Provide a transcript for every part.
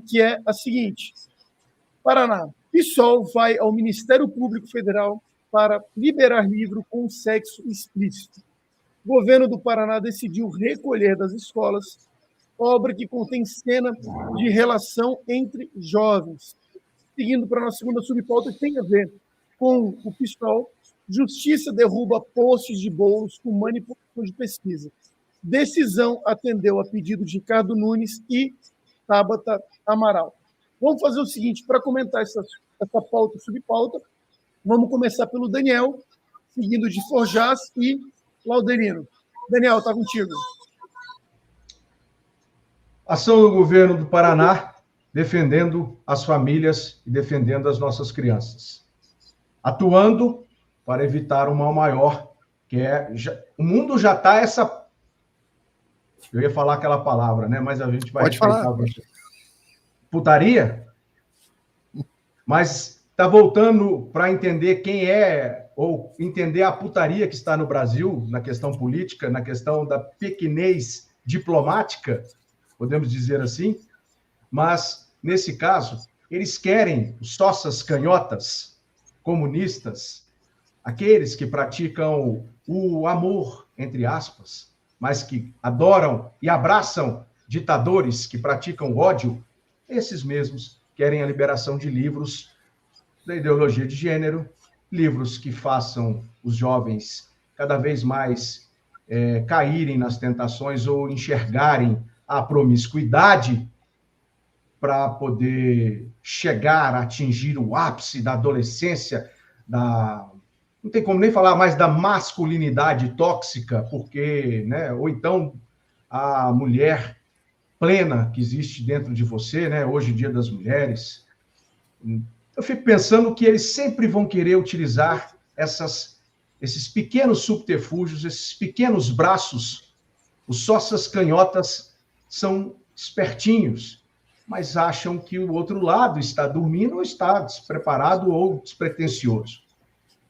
que é a seguinte: Paraná, PSOL vai ao Ministério Público Federal para liberar livro com sexo explícito. O governo do Paraná decidiu recolher das escolas obra que contém cena de relação entre jovens. Seguindo para a nossa segunda subpauta, que tem a ver com o PSOL, Justiça derruba posts de bolos com manipulação de pesquisa. Decisão atendeu a pedido de Ricardo Nunes e Tabata Amaral. Vamos fazer o seguinte, para comentar essa pauta e subpauta, vamos começar pelo Daniel, seguindo de Forjás e Laudelino. Daniel, está contigo. Ação do governo do Paraná defendendo as famílias e defendendo as nossas crianças. Atuando para evitar um mal maior, que é... o mundo já está essa... Eu ia falar aquela palavra, né? Mas a gente vai... Pode falar. Putaria? Mas está voltando para entender quem é, ou entender a putaria que está no Brasil, na questão política, na questão da pequenez diplomática, podemos dizer assim, mas, nesse caso, eles querem os soças canhotas, comunistas, aqueles que praticam o amor, entre aspas, mas que adoram e abraçam ditadores que praticam ódio, esses mesmos querem a liberação de livros da ideologia de gênero, livros que façam os jovens cada vez mais caírem nas tentações ou enxergarem a promiscuidade para poder chegar a atingir o ápice da adolescência, não tem como nem falar mais da masculinidade tóxica, porque, né, ou então a mulher plena que existe dentro de você, né, hoje, Dia das Mulheres. Eu fico pensando que eles sempre vão querer utilizar esses pequenos subterfúgios, esses pequenos braços. Os soças canhotas são espertinhos, mas acham que o outro lado está dormindo ou está despreparado ou despretensioso.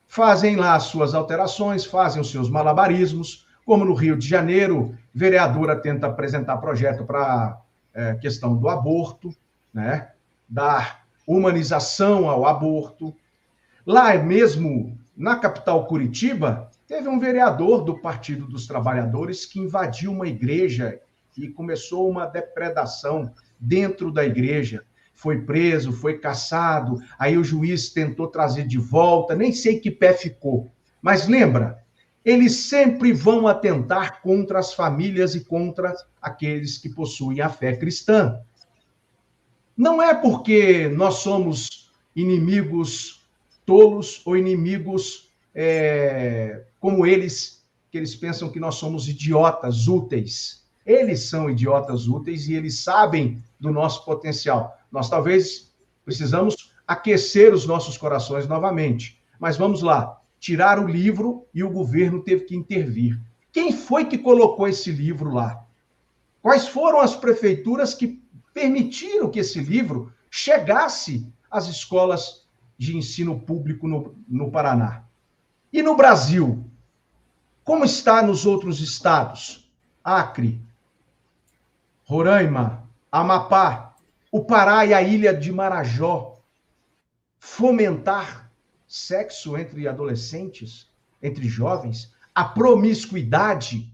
Fazem lá as suas alterações, fazem os seus malabarismos, como no Rio de Janeiro, vereadora tenta apresentar projeto para a questão do aborto, né? Dar humanização ao aborto. Lá mesmo, na capital Curitiba, teve um vereador do Partido dos Trabalhadores que invadiu uma igreja e começou uma depredação dentro da igreja. Foi preso, foi cassado, aí o juiz tentou trazer de volta, nem sei que pé ficou. Mas lembra, eles sempre vão atentar contra as famílias e contra aqueles que possuem a fé cristã. Não é porque nós somos inimigos tolos ou inimigos como eles, que eles pensam que nós somos idiotas úteis. Eles são idiotas úteis e eles sabem do nosso potencial. Nós talvez precisamos aquecer os nossos corações novamente. Mas vamos lá, tirar o livro e o governo teve que intervir. Quem foi que colocou esse livro lá? Quais foram as prefeituras que permitiram que esse livro chegasse às escolas de ensino público no Paraná? E no Brasil? Como está nos outros estados? Acre, Roraima, Amapá, o Pará e a ilha de Marajó. Fomentar sexo entre adolescentes, entre jovens, a promiscuidade.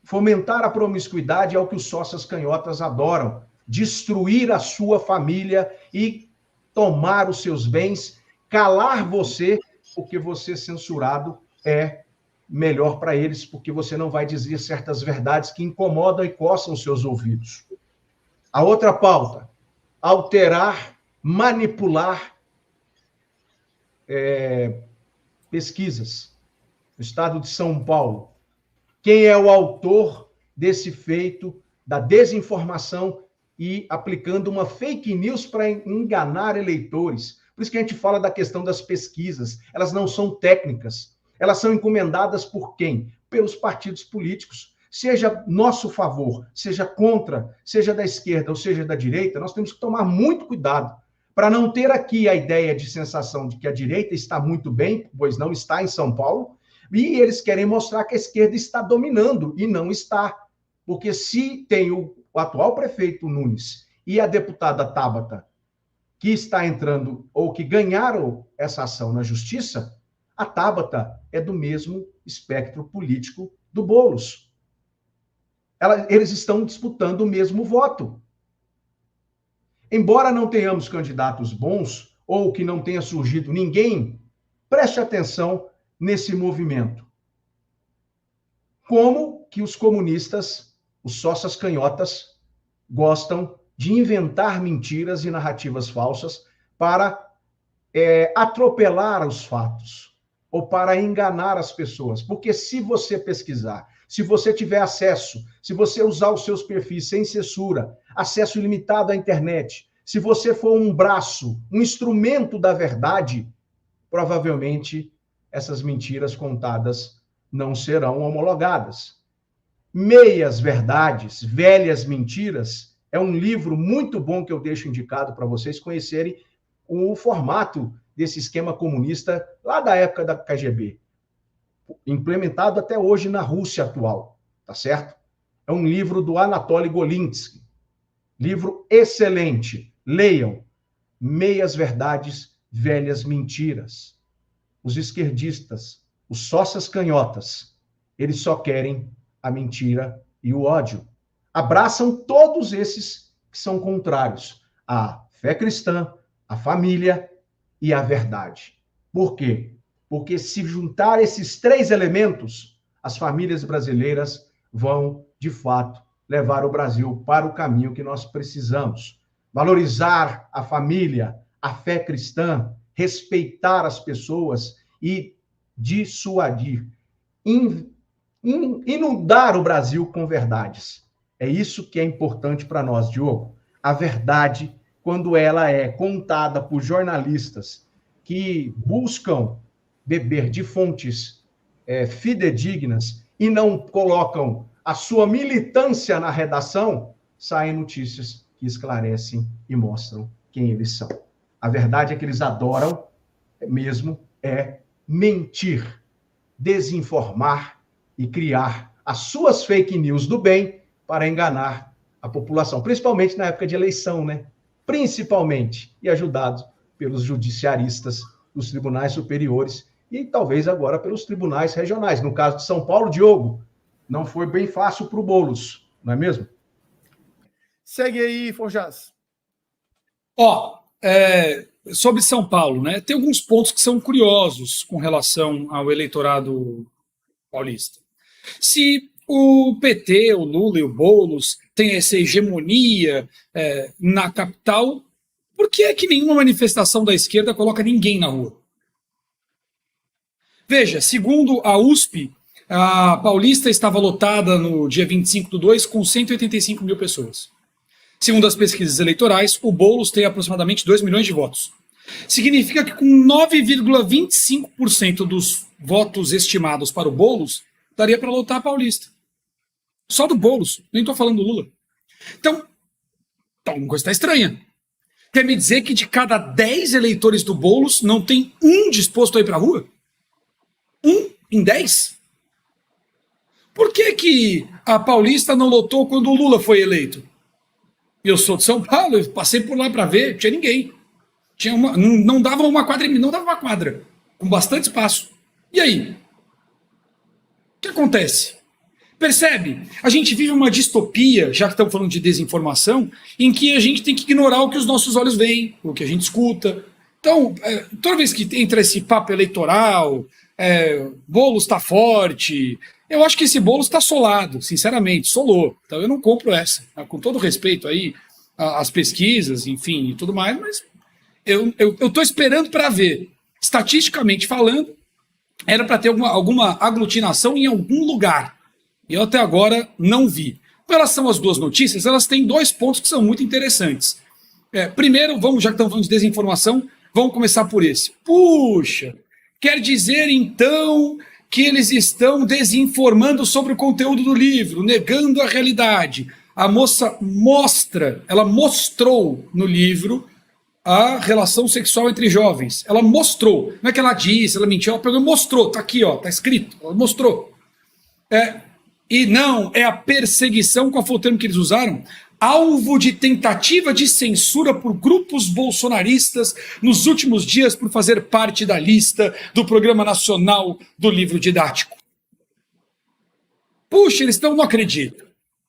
Fomentar a promiscuidade é o que os soças canhotas adoram. Destruir a sua família e tomar os seus bens, calar você, porque você censurado é melhor para eles, porque você não vai dizer certas verdades que incomodam e coçam os seus ouvidos. A outra pauta, alterar, manipular pesquisas. No estado de São Paulo. Quem é o autor desse feito da desinformação e aplicando uma fake news para enganar eleitores? Por isso que a gente fala da questão das pesquisas. Elas não são técnicas. Elas são encomendadas por quem? Pelos partidos políticos. Seja nosso favor, seja contra, seja da esquerda ou seja da direita, nós temos que tomar muito cuidado para não ter aqui a ideia de sensação de que a direita está muito bem, pois não está em São Paulo, e eles querem mostrar que a esquerda está dominando, e não está. Porque se tem o atual prefeito Nunes e a deputada Tabata, que está entrando, ou que ganharam essa ação na justiça, a Tabata é do mesmo espectro político do Boulos. Eles estão disputando o mesmo voto. Embora não tenhamos candidatos bons, ou que não tenha surgido ninguém, preste atenção nesse movimento. Como que os comunistas, os sócias canhotas, gostam de inventar mentiras e narrativas falsas para atropelar os fatos ou para enganar as pessoas. Porque se você pesquisar, se você tiver acesso, se você usar os seus perfis sem censura, acesso ilimitado à internet, se você for um braço, um instrumento da verdade, provavelmente essas mentiras contadas não serão homologadas. Meias Verdades, Velhas Mentiras, é um livro muito bom que eu deixo indicado para vocês conhecerem o formato desse esquema comunista lá da época da KGB, implementado até hoje na Rússia atual, tá certo? É um livro do Anatoly Golinsky, livro excelente, leiam, Meias Verdades, Velhas Mentiras. Os esquerdistas, os sócias canhotas, eles só querem a mentira e o ódio. Abraçam todos esses que são contrários à fé cristã, à família e à verdade. Por quê? Porque se juntar esses três elementos, as famílias brasileiras vão, de fato, levar o Brasil para o caminho que nós precisamos. Valorizar a família, a fé cristã, respeitar as pessoas e dissuadir, inundar o Brasil com verdades. É isso que é importante para nós, Diogo. A verdade, quando ela é contada por jornalistas que buscam beber de fontes fidedignas e não colocam a sua militância na redação, saem notícias que esclarecem e mostram quem eles são. A verdade é que eles adoram mesmo mentir, desinformar e criar as suas fake news do bem para enganar a população, principalmente na época de eleição, né? Principalmente, e ajudados pelos judiciaristas dos tribunais superiores e talvez agora pelos tribunais regionais. No caso de São Paulo, Diogo, não foi bem fácil para o Boulos, não é mesmo? Segue aí, Forjas. Sobre São Paulo, né? Tem alguns pontos que são curiosos com relação ao eleitorado paulista. Se o PT, o Lula e o Boulos têm essa hegemonia na capital, por que é que nenhuma manifestação da esquerda coloca ninguém na rua? Veja, segundo a USP, a Paulista estava lotada no dia 25/2 com 185 mil pessoas. Segundo as pesquisas eleitorais, o Boulos tem aproximadamente 2 milhões de votos. Significa que com 9,25% dos votos estimados para o Boulos, daria para lotar a Paulista. Só do Boulos, nem estou falando do Lula. Então, alguma coisa está estranha. Quer me dizer que de cada 10 eleitores do Boulos, não tem um disposto a ir para a rua? 1 em 10? Por que a Paulista não lotou quando o Lula foi eleito? Eu sou de São Paulo, eu passei por lá para ver, não tinha ninguém. Não dava uma quadra, com bastante espaço. E aí? O que acontece? Percebe? A gente vive uma distopia, já que estamos falando de desinformação, em que a gente tem que ignorar o que os nossos olhos veem, o que a gente escuta. Então, toda vez que entra esse papo eleitoral, Boulos está forte, eu acho que esse Boulos está solado, sinceramente, solou. Então eu não compro essa, com todo respeito aí às pesquisas, enfim, e tudo mais, mas eu estou esperando para ver, estatisticamente falando, era para ter alguma aglutinação em algum lugar. E eu até agora não vi. Com relação às duas notícias, elas têm 2 pontos que são muito interessantes. Primeiro, já que estamos falando de desinformação, vamos começar por esse. Puxa, quer dizer então que eles estão desinformando sobre o conteúdo do livro, negando a realidade. A moça ela mostrou no livro a relação sexual entre jovens. Ela mostrou. Não é que ela disse, ela mentiu, ela pegou e mostrou. Está aqui, está escrito. Ela mostrou. E não, é a perseguição, qual foi o termo que eles usaram? alvo de tentativa de censura por grupos bolsonaristas nos últimos dias por fazer parte da lista do Programa Nacional do Livro Didático. Puxa, eles não acreditam.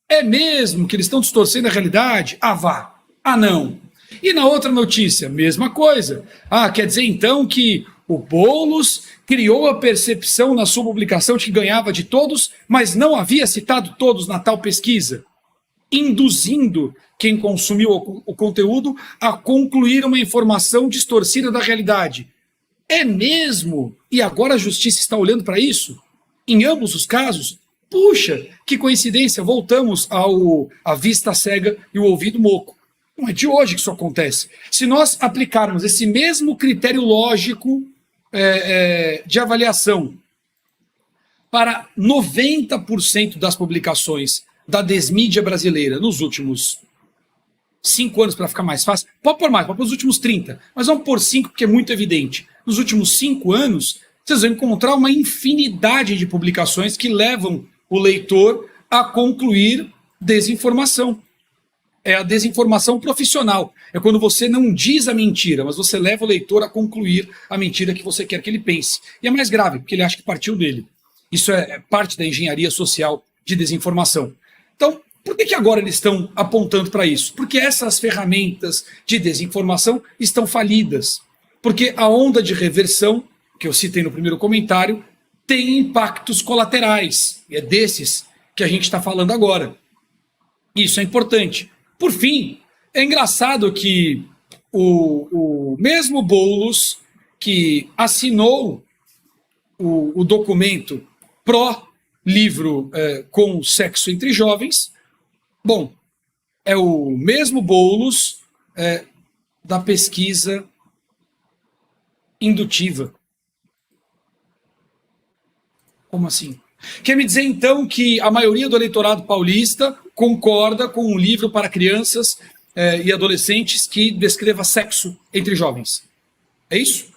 É mesmo que eles estão distorcendo a realidade? Ah, vá. Ah, não. E na outra notícia, mesma coisa. Ah, quer dizer então que o Boulos criou a percepção na sua publicação de que ganhava de todos, mas não havia citado todos na tal pesquisa, induzindo quem consumiu o conteúdo a concluir uma informação distorcida da realidade. É mesmo? E agora a justiça está olhando para isso? Em ambos os casos? Puxa, que coincidência, voltamos à vista cega e o ouvido moco. Não é de hoje que isso acontece. Se nós aplicarmos esse mesmo critério lógico de avaliação para 90% das publicações da desmídia brasileira nos últimos 5 anos, para ficar mais fácil, pode pôr mais, pode pôr os últimos 30, mas vamos pôr 5 porque é muito evidente. Nos últimos 5 anos, vocês vão encontrar uma infinidade de publicações que levam o leitor a concluir desinformação. É a desinformação profissional. É quando você não diz a mentira, mas você leva o leitor a concluir a mentira que você quer que ele pense. E é mais grave, porque ele acha que partiu dele. Isso é parte da engenharia social de desinformação. Então, por que agora eles estão apontando para isso? Porque essas ferramentas de desinformação estão falidas. Porque a onda de reversão, que eu citei no primeiro comentário, tem impactos colaterais. E é desses que a gente está falando agora. Isso é importante. Por fim, é engraçado que o mesmo Boulos que assinou o documento pró-livro com sexo entre jovens, bom, é o mesmo Boulos da pesquisa indutiva. Como assim? Quer me dizer, então, que a maioria do eleitorado paulista concorda com um livro para crianças e adolescentes que descreva sexo entre jovens? É isso?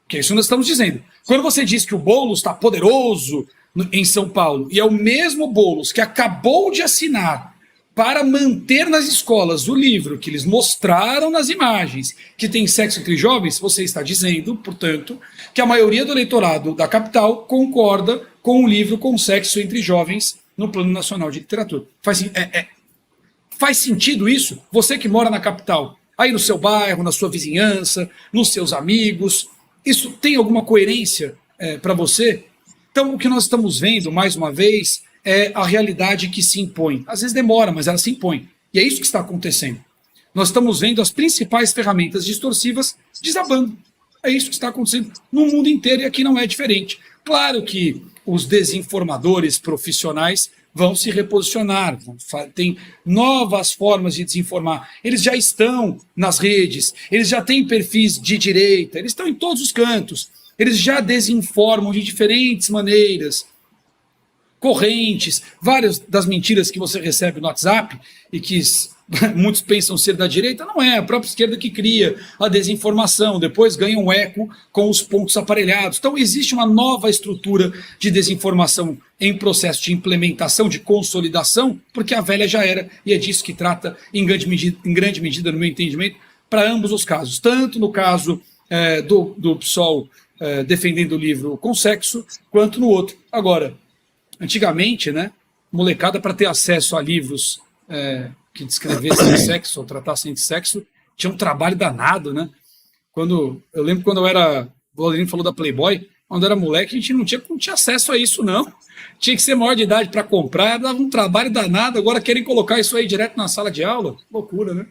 Que é isso que nós estamos dizendo. Quando você diz que o Boulos está poderoso em São Paulo, e é o mesmo Boulos que acabou de assinar para manter nas escolas o livro que eles mostraram nas imagens, que tem sexo entre jovens, você está dizendo, portanto, que a maioria do eleitorado da capital concorda com o livro com sexo entre jovens no Plano Nacional de Literatura. Faz sentido isso? Você que mora na capital, aí no seu bairro, na sua vizinhança, nos seus amigos, isso tem alguma coerência para você? Então, o que nós estamos vendo, mais uma vez, é a realidade que se impõe. Às vezes demora, mas ela se impõe. E é isso que está acontecendo. Nós estamos vendo as principais ferramentas distorsivas desabando. É isso que está acontecendo no mundo inteiro e aqui não é diferente. Claro que os desinformadores profissionais vão se reposicionar, tem novas formas de desinformar. Eles já estão nas redes, eles já têm perfis de direita, eles estão em todos os cantos, eles já desinformam de diferentes maneiras, correntes, várias das mentiras que você recebe no WhatsApp e que muitos pensam ser da direita, não é a própria esquerda que cria a desinformação, depois ganha um eco com os pontos aparelhados. Então existe uma nova estrutura de desinformação em processo de implementação, de consolidação, porque a velha já era, e é disso que trata em grande medida, no meu entendimento, para ambos os casos, tanto no caso do PSOL defendendo o livro com sexo, quanto no outro. Agora, antigamente, né, molecada, para ter acesso a livros que descrevessem sexo ou tratassem de sexo, tinha um trabalho danado, né? Eu lembro quando eu era, o Valdemiro falou da Playboy, quando eu era moleque, a gente não tinha acesso a isso, não. Tinha que ser maior de idade para comprar, dava um trabalho danado, agora querem colocar isso aí direto na sala de aula. Loucura, né?